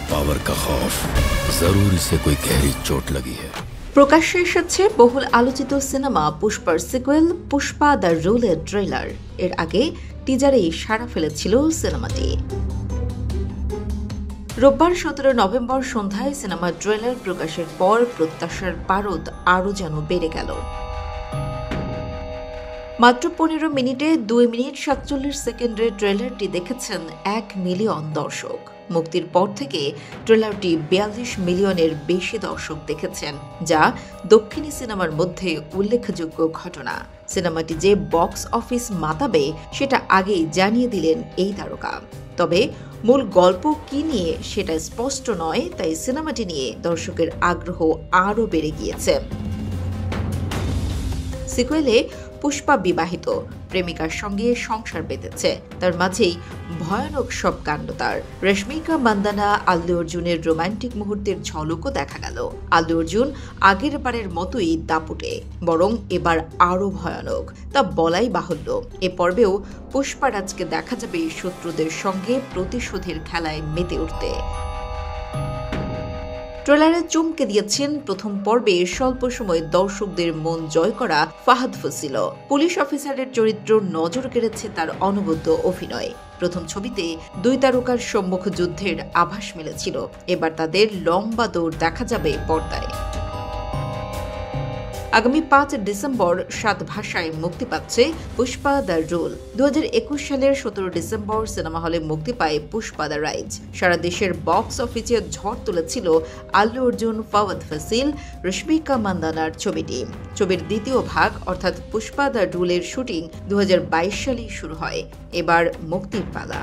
Power का खौफ, जरूर इसे कोई गहरी चोट लगी है। প্রকাশ্যে এসেছে বহুল আলোচিত সিনেমা পুষ্পার সিকুয়েল পুষ্পা দ্য রুলের ট্রেলার। এর আগে টিজারেই সাড়া ফেলেছিল সিনেমাটি। রোববার 17 নভেম্বর সন্ধ্যায় সিনেমার ট্রেলার প্রকাশের পর প্রত্যাশার পারদ আরও যেন বেড়ে গেল। মাত্র 15 মিনিটে 2 মিনিট 47 সেকেন্ডের ট্রেলারটি দেখেছেন 1 মিলিয়ন দর্শক। মুক্তির পর থেকে ট্রেলারটি 42 মিলিয়নের বেশি দর্শক দেখেছেন, যা দক্ষিণী সিনেমার মধ্যে উল্লেখযোগ্য ঘটনা। সিনেমাটি যে বক্স অফিস মাতাবে সেটা আগেই জানিয়ে দিলেন এই তারকা। তবে মূল গল্প কি নিয়ে সেটা স্পষ্ট নয়, তাই সিনেমাটি নিয়ে দর্শকের আগ্রহ আরও বেড়ে গিয়েছে। সিকুয়েলে পুষ্পা বিবাহিত, প্রেমিকার সঙ্গে সংসার বেঁধেছে, তার মাঝেই ভয়ানক সব কাণ্ড। তার রশ্মিকা মান্দানা আল্লু অর্জুনের রোমান্টিক মুহূর্তের ঝলকও দেখা গেল। আল্লু অর্জুন আগের বারের মতোই দাপুটে, বরং এবার আরও ভয়ানক, তা বলাই বাহুল্য। এ পর্বেও পুষ্পারাজকে দেখা যাবে শত্রুদের সঙ্গে প্রতিশোধের খেলায় মেতে উঠতে। ট্রেলারে চমকে দিয়েছেন প্রথম পর্বে স্বল্প সময়ে দর্শকদের মন জয় করা ফাহাদ ফসিল। পুলিশ অফিসারের চরিত্র নজর কেড়েছে তার অনবদ্য অভিনয়। প্রথম ছবিতে 2 তারকার সম্মুখ যুদ্ধের আভাস মিলেছিল, এবার তাদের লম্বা দৌড় দেখা যাবে পর্দায়। আগামী 5 ডিসেম্বর 7 ভাষায় মুক্তি পাচ্ছে পুষ্পা দ্য রুল। 2021 সালের 17 ডিসেম্বর সিনেমা হলে মুক্তি পায় পুষ্পা দ্য রাইজ। সারা দেশের বক্স অফিসে ঝড় তুলেছিল আল্লু অর্জুন, ফাওয়াদ ফাসিল, রশ্মিকা মান্দানার ছবিটি। ছবির দ্বিতীয় ভাগ অর্থাৎ পুষ্পা দ্য রুলের শুটিং 2022 সালেই শুরু হয়। এবার মুক্তির পালা।